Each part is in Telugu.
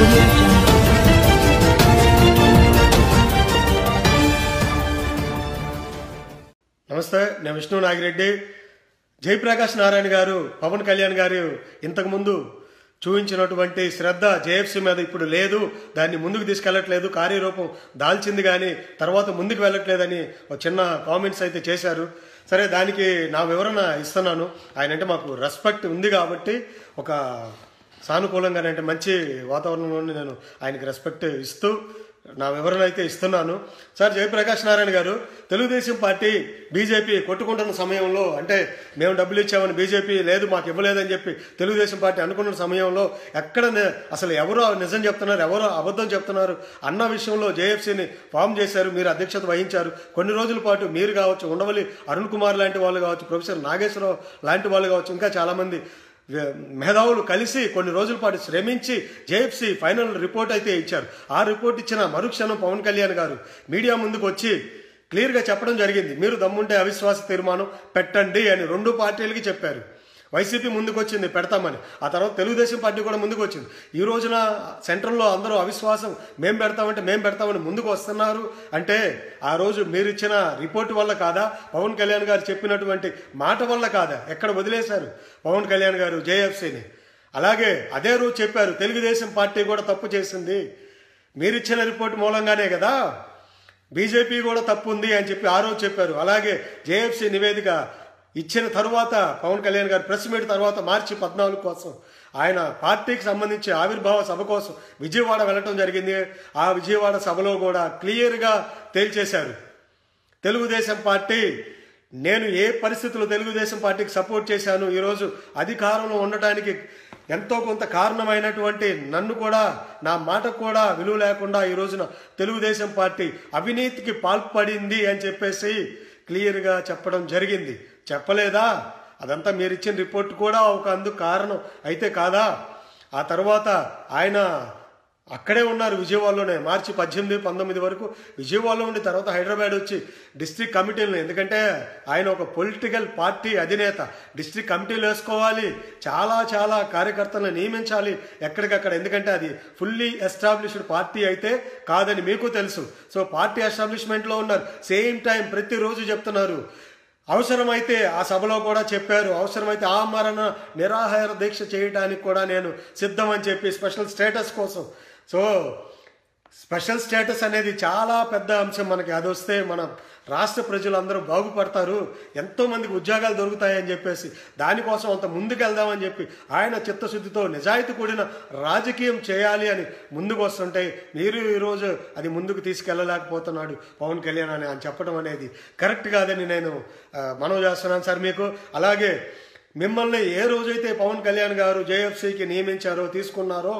audio jungle. నమస్తే, నేను విష్ణు నాగిరెడ్డి. జయప్రకాష్ నారాయణ గారు పవన్ కళ్యాణ్ గారు ఇంతకుముందు చూపించినటువంటి శ్రద్ధ జేఎఫ్సీ మీద ఇప్పుడు లేదు, దాన్ని ముందుకు తీసుకెళ్లట్లేదు, కార్యరూపం దాల్చింది కానీ తర్వాత ముందుకు వెళ్ళట్లేదని ఒక చిన్న కామెంట్స్ అయితే చేశారు. సరే, దానికి నా వివరణ ఇస్తున్నాను. ఆయన అంటే మాకు రెస్పెక్ట్ ఉంది కాబట్టి ఒక సానుకూలంగానే అంటే మంచి వాతావరణంలోనే నేను ఆయనకి రెస్పెక్ట్ ఇస్తూ నా వివరణ అయితే ఇస్తున్నాను. సార్, జయప్రకాష్ నారాయణ గారు తెలుగుదేశం పార్టీ బీజేపీ కొట్టుకుంటున్న సమయంలో, అంటే మేము డబ్బులు ఇచ్చామని బీజేపీ లేదు మాకు ఇవ్వలేదని చెప్పి తెలుగుదేశం పార్టీ అనుకున్న సమయంలో ఎక్కడ అసలు ఎవరో నిజం చెప్తున్నారు, ఎవరో అబద్ధం చెప్తున్నారు అన్న విషయంలో జేఎఫ్సీని ఫామ్ చేశారు. మీరు అధ్యక్షత వహించారు. కొన్ని రోజుల పాటు మీరు కావచ్చు, ఉండవల్లి అరుణ్ కుమార్ లాంటి వాళ్ళు కావచ్చు, ప్రొఫెసర్ నాగేశ్వరరావు లాంటి వాళ్ళు కావచ్చు, ఇంకా చాలామంది మేధావులు కలిసి కొన్ని రోజుల పాటు శ్రమించి జేఎఫ్సీ ఫైనల్ రిపోర్ట్ అయితే ఇచ్చారు. ఆ రిపోర్ట్ ఇచ్చిన మరుక్షణం పవన్ కళ్యాణ్ గారు మీడియా ముందుకు వచ్చి క్లియర్గా చెప్పడం జరిగింది. మీరు దమ్ముంటే అవిశ్వాస తీర్మానం పెట్టండి అని రెండు పార్టీలకి చెప్పారు. వైసీపీ ముందుకు వచ్చింది పెడతామని, ఆ తర్వాత తెలుగుదేశం పార్టీ కూడా ముందుకు వచ్చింది. ఈ రోజున సెంట్రల్లో అందరూ అవిశ్వాసం మేము పెడతామని ముందుకు వస్తున్నారు అంటే ఆ రోజు మీరు ఇచ్చిన రిపోర్టు వల్ల కాదా, పవన్ కళ్యాణ్ గారు చెప్పినటువంటి మాట వల్ల కాదా? ఎక్కడ వదిలేశారు పవన్ కళ్యాణ్ గారు జేఎఫ్సీని? అలాగే అదే రోజు చెప్పారు తెలుగుదేశం పార్టీ కూడా తప్పు చేసింది, మీరిచ్చిన రిపోర్టు మూలంగానే కదా, బీజేపీ కూడా తప్పు ఉంది అని చెప్పి ఆ రోజు చెప్పారు. అలాగే జేఎఫ్సీ నివేదిక ఇచ్చిన తరువాత పవన్ కళ్యాణ్ గారు ప్రెస్ మీట్ తర్వాత మార్చి 14 కోసం ఆయన పార్టీకి సంబంధించి ఆవిర్భావ సభ కోసం విజయవాడ వెళ్ళటం జరిగింది. ఆ విజయవాడ సభలో కూడా క్లియర్గా తేల్చేశారు తెలుగుదేశం పార్టీ, నేను ఏ పరిస్థితుల్లో తెలుగుదేశం పార్టీకి సపోర్ట్ చేశాను, ఈరోజు అధికారంలో ఉండటానికి ఎంతో కొంత కారణమైనటువంటి నన్ను కూడా, నా మాటకు కూడా విలువ లేకుండా ఈ రోజున తెలుగుదేశం పార్టీ అవినీతికి పాల్పడింది అని చెప్పేసి క్లియర్గా చెప్పడం జరిగింది. చెప్పలేదా? అదంతా మీరు ఇచ్చిన రిపోర్ట్ కూడా ఒక అందుకు కారణం అయితే కాదా? ఆ తర్వాత ఆయన అక్కడే ఉన్నారు విజయవాడలోనే, మార్చి 18, 19 వరకు విజయవాడలో ఉండి తర్వాత హైదరాబాద్ వచ్చి డిస్ట్రిక్ట్ కమిటీలను, ఎందుకంటే ఆయన ఒక పొలిటికల్ పార్టీ అధినేత, డిస్ట్రిక్ట్ కమిటీలు వేసుకోవాలి, చాలా కార్యకర్తలను నియమించాలి ఎక్కడికక్కడ, ఎందుకంటే అది ఫుల్లీ ఎస్టాబ్లిష్డ్ పార్టీ అయితే కాదని మీకు తెలుసు. సో పార్టీ ఎస్టాబ్లిష్మెంట్లో ఉన్నారు. సేమ్ టైం ప్రతిరోజు చెప్తున్నారు. అవసరమైతే ఆ సభలో కూడా చెప్పారు, అవసరమైతే ఆమరణ నిరాహార దీక్ష చేయడానికి కూడా నేను సిద్ధం అని చెప్పి స్పెషల్ స్టేటస్ కోసం. సో స్పెషల్ స్టేటస్ అనేది చాలా పెద్ద అంశం మనకి. అది వస్తే మన రాష్ట్ర ప్రజలందరూ బాగుపడతారు, ఎంతోమందికి ఉద్యోగాలు దొరుకుతాయని చెప్పేసి దానికోసం అంత ముందుకెళ్దామని చెప్పి ఆయన చిత్తశుద్ధితో నిజాయితీ కూడిన రాజకీయం చేయాలి అని ముందుకు వస్తుంటే మీరు ఈరోజు అది ముందుకు తీసుకెళ్ళలేకపోతున్నాడు పవన్ కళ్యాణ్ అని చెప్పడం అనేది కరెక్ట్ కాదని నేను మనవి చేస్తున్నాను సార్ మీకు. అలాగే మిమ్మల్ని ఏ రోజైతే పవన్ కళ్యాణ్ గారు జేఎఫ్సీకి నియమించారో, తీసుకున్నారో,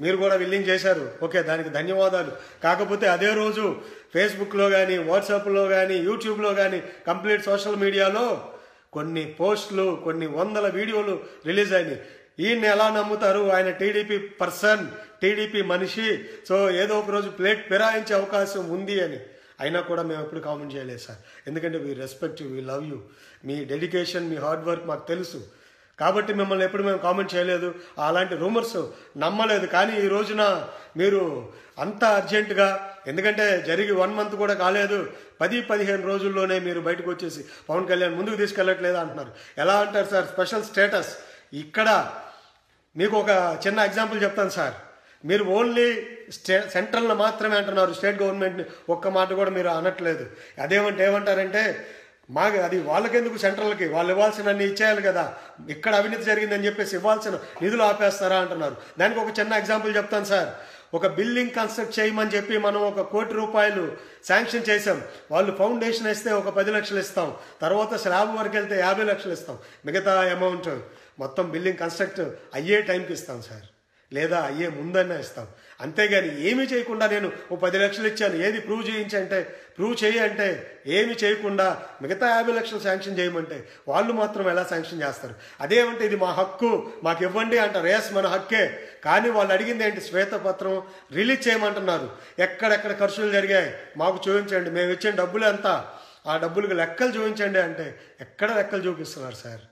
మీరు కూడా విల్లింగ్ చేశారు, ఓకే, దానికి ధన్యవాదాలు. కాకపోతే అదే రోజు ఫేస్బుక్లో కానీ, వాట్సాప్లో కానీ, యూట్యూబ్లో కానీ, కంప్లీట్ సోషల్ మీడియాలో కొన్ని పోస్టులు, కొన్ని వందల వీడియోలు రిలీజ్ అయినాయి. ఈయన్ని ఎలా నమ్ముతారు? ఆయన టీడీపీ పర్సన్, టీడీపీ మనిషి, సో ఏదో ఒక రోజు ప్లేట్ ఫిరాయించే అవకాశం ఉంది అని. అయినా కూడా మేము ఎప్పుడు కామెంట్ చేయలేదు సార్, ఎందుకంటే we respect you, we love you, me dedication, me hard work మాకు తెలుసు కాబట్టి మిమ్మల్ని ఎప్పుడు మేము కామెంట్ చేయలేదు, అలాంటి రూమర్స్ నమ్మలేదు. కానీ ఈ రోజున మీరు అంత అర్జెంటుగా, ఎందుకంటే జరిగి 1 మంత్ కూడా కాలేదు, 10-15 రోజుల్లోనే మీరు బయటకు వచ్చేసి పవన్ కళ్యాణ్ ముందుకు తీసుకెళ్ళట్లేదు అంటున్నారు. ఎలా అంటారు సార్? స్పెషల్ స్టేటస్ ఇక్కడ మీకు ఒక చిన్న ఎగ్జాంపుల్ చెప్తాను సార్. మీరు ఓన్లీ సెంట్రల్ని మాత్రమే అంటున్నారు, స్టేట్ గవర్నమెంట్ని ఒక్క మాట కూడా మీరు అనట్లేదు. ఏమంటారంటే మాకు అది వాళ్ళకెందుకు, సెంట్రల్కి వాళ్ళు ఇవ్వాల్సినన్ని ఇచ్చేయాలి కదా, ఇక్కడ అవినీతి జరిగిందని చెప్పేసి ఇవ్వాల్సిన నిధులు ఆపేస్తారా అంటున్నారు. దానికి ఒక చిన్న ఎగ్జాంపుల్ చెప్తాను సార్. ఒక బిల్డింగ్ కన్స్ట్రక్ట్ చేయమని చెప్పి మనం ఒక ₹1 కోటి శాంక్షన్ చేసాం. వాళ్ళు ఫౌండేషన్ వేస్తే ఒక 10 లక్షలు ఇస్తాం, తర్వాత స్లాబ్ వరకు వెళ్తే 50 లక్షలు ఇస్తాం, మిగతా అమౌంట్ మొత్తం బిల్డింగ్ కన్స్ట్రక్ట్ అయ్యే టైంకి ఇస్తాం సార్, లేదా అయ్యే ముందన్నా ఇస్తాం. అంతేగాని ఏమీ చేయకుండా నేను ఓ 10 లక్షలు ఇచ్చాను, ఏది ప్రూవ్ చేయి అంటే ఏమి చేయకుండా మిగతా 50 లక్షలు శాంక్షన్ చేయమంటే వాళ్ళు మాత్రం ఎలా శాంక్షన్ చేస్తారు? అదేమంటే ఇది మా హక్కు, మాకు ఇవ్వండి అంటారు. ఎస్, మన హక్కే. కానీ వాళ్ళు అడిగింది ఏంటి? శ్వేతపత్రం రిలీజ్ చేయమంటున్నారు. ఎక్కడెక్కడ ఖర్చులు జరిగాయి మాకు చూపించండి, మేము ఇచ్చిన డబ్బులు ఎంత, ఆ డబ్బులకు లెక్కలు చూపించండి అంటే ఎక్కడ లెక్కలు చూపిస్తున్నారు సార్?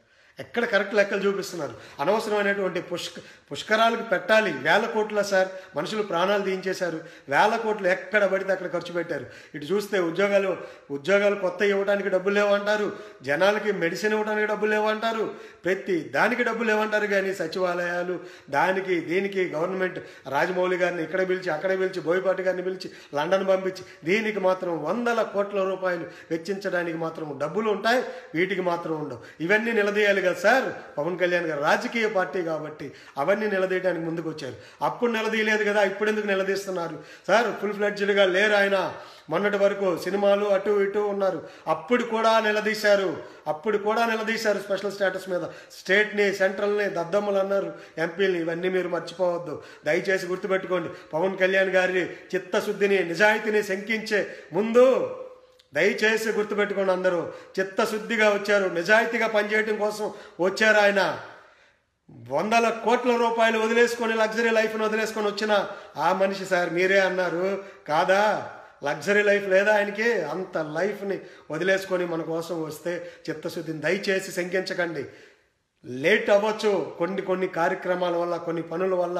ఎక్కడ కరెక్ట్ లెక్కలు చూపిస్తున్నారు? అనవసరమైనటువంటి పుష్కరాలకు పెట్టాలి. వేల కోట్ల సార్, మనుషులు ప్రాణాలు తీయించేశారు. వేల కోట్లు ఎక్కడ పడితే అక్కడ ఖర్చు పెట్టారు. ఇటు చూస్తే ఉద్యోగాలు కొత్త ఇవ్వడానికి డబ్బులు లేవంటారు, జనాలకి మెడిసిన్ ఇవ్వడానికి డబ్బులు లేవంటారు, ప్రతి దానికి డబ్బులు లేవంటారు. కానీ సచివాలయాలు దానికి దీనికి గవర్నమెంట్ రాజమౌళి గారిని ఇక్కడ పిలిచి అక్కడ పిలిచి బోయపాటి గారిని పిలిచి లండన్ పంపించి దీనికి మాత్రం వందల కోట్ల రూపాయలు వెచ్చించడానికి మాత్రం డబ్బులు ఉంటాయి, వీటికి మాత్రం ఉండవు. ఇవన్నీ నిలదీయాలి కదా సార్ పవన్ కళ్యాణ్ గారు. రాజకీయ పార్టీ కాబట్టి అవన్నీ నిలదీయడానికి ముందుకు వచ్చారు. అప్పుడు నిలదీయలేదు కదా, ఇప్పుడు ఎందుకు నిలదీస్తున్నారు సార్? ఫుల్ ఫ్లెడ్జ్డ్గా లేరు ఆయన. మొన్నటి వరకు సినిమాలు అటు ఇటు ఉన్నారు. అప్పుడు కూడా నిలదీశారు స్పెషల్ స్టేటస్ మీద. స్టేట్ని సెంట్రల్ని దద్దమ్మలు అన్నారు, ఎంపీలని. ఇవన్నీ మీరు మర్చిపోవద్దు, దయచేసి గుర్తుపెట్టుకోండి. పవన్ కళ్యాణ్ గారి చిత్తశుద్ధిని నిజాయితీని శంకించే ముందు దయచేసి గుర్తుపెట్టుకోండి. అందరూ చిత్తశుద్ధిగా వచ్చారు, నిజాయితీగా పనిచేయడం కోసం వచ్చారు. ఆయన వందల కోట్ల రూపాయలు వదిలేసుకొని లగ్జరీ లైఫ్ని వదిలేసుకొని వచ్చిన ఆ మనిషి సార్. మీరే అన్నారు కాదా, లగ్జరీ లైఫ్ లేదా ఆయనకి? అంత లైఫ్ని వదిలేసుకొని మన కోసం వస్తే చిత్తశుద్ధిని దయచేసి శంకించకండి. లేట్ అవ్వచ్చు కొన్ని కార్యక్రమాల వల్ల, కొన్ని పనుల వల్ల,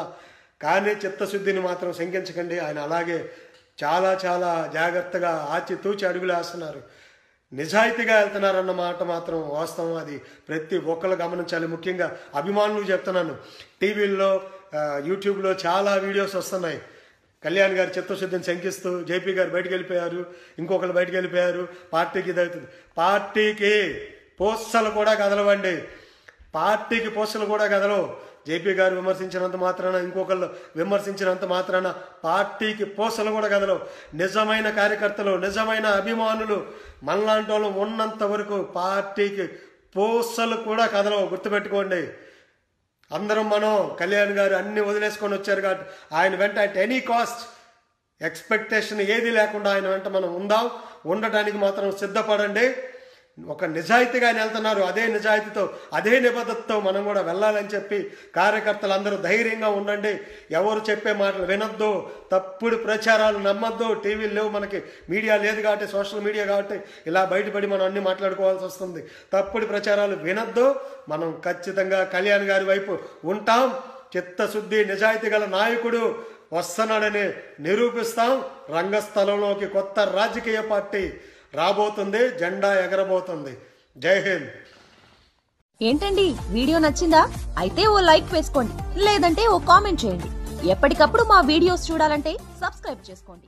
కానీ చిత్తశుద్ధిని మాత్రం శంకించకండి. ఆయన అలాగే చాలా చాలా జాగ్రత్తగా ఆచితూచి అడుగులు వేస్తున్నారు, నిజాయితీగా వెళ్తున్నారన్న మాట మాత్రం వాస్తవం. అది ప్రతి ఒక్కరు గమనించాలి. ముఖ్యంగా అభిమానులకు చెప్తున్నాను. టీవీల్లో యూట్యూబ్లో చాలా వీడియోస్ వస్తున్నాయి. కళ్యాణ్ గారి చిత్తశుద్ధిని శంకిస్తూ జేపీ గారు బయటకు వెళ్ళిపోయారు, ఇంకొకరు బయటకు వెళ్ళిపోయారు, పార్టీకి ఇదవుతుంది. పార్టీకి పోస్టలు కూడా కదలవండి, పార్టీకి పోస్టలు కూడా కదలవు. జేపీ గారు విమర్శించినంత మాత్రాన, ఇంకొకళ్ళు విమర్శించినంత మాత్రాన పార్టీకి పోస్టలు కూడా కదలవు. నిజమైన కార్యకర్తలు, నిజమైన అభిమానులు మనలాంటి వాళ్ళు ఉన్నంత వరకు పార్టీకి పోస్టలు కూడా కదలవు. గుర్తుపెట్టుకోండి. అందరం మనం కళ్యాణ్ గారు అన్ని వదిలేసుకొని వచ్చారు కాబట్టి ఆయన వెంట అట్ ఎనీ కాస్ట్ ఎక్స్పెక్టేషన్ ఏది లేకుండా ఆయన వెంట మనం ఉండటానికి మాత్రం సిద్ధపడండి. ఒక నిజాయితీగా ఆయన వెళ్తున్నారు, అదే నిజాయితీతో అదే నిబద్ధతతో మనం కూడా వెళ్ళాలని చెప్పి కార్యకర్తలు అందరూ ధైర్యంగా ఉండండి. ఎవరు చెప్పే మాటలు వినొద్దు, తప్పుడు ప్రచారాలు నమ్మొద్దు. టీవీలు లేవు మనకి, మీడియా లేదు కాబట్టి, సోషల్ మీడియా కాబట్టి ఇలా బయటపడి మనం అన్ని మాట్లాడుకోవాల్సి వస్తుంది. తప్పుడు ప్రచారాలు వినొద్దు. మనం ఖచ్చితంగా కళ్యాణ్ గారి వైపు ఉంటాం. చిత్తశుద్ధి నిజాయితీ గల నాయకుడు వస్తున్నాడని నిరూపిస్తాం. రంగస్థలంలోకి కొత్త రాజకీయ పార్టీ రాబోతుంది, జెండా ఎగరబోతుంది. జై హింద్. ఏంటండి, వీడియో నచ్చిందా? అయితే ఓ లైక్ వేసుకోండి, లేదంటే ఓ కామెంట్ చేయండి. ఎప్పటికప్పుడు మా వీడియోస్ చూడాలంటే సబ్స్క్రైబ్ చేసుకోండి.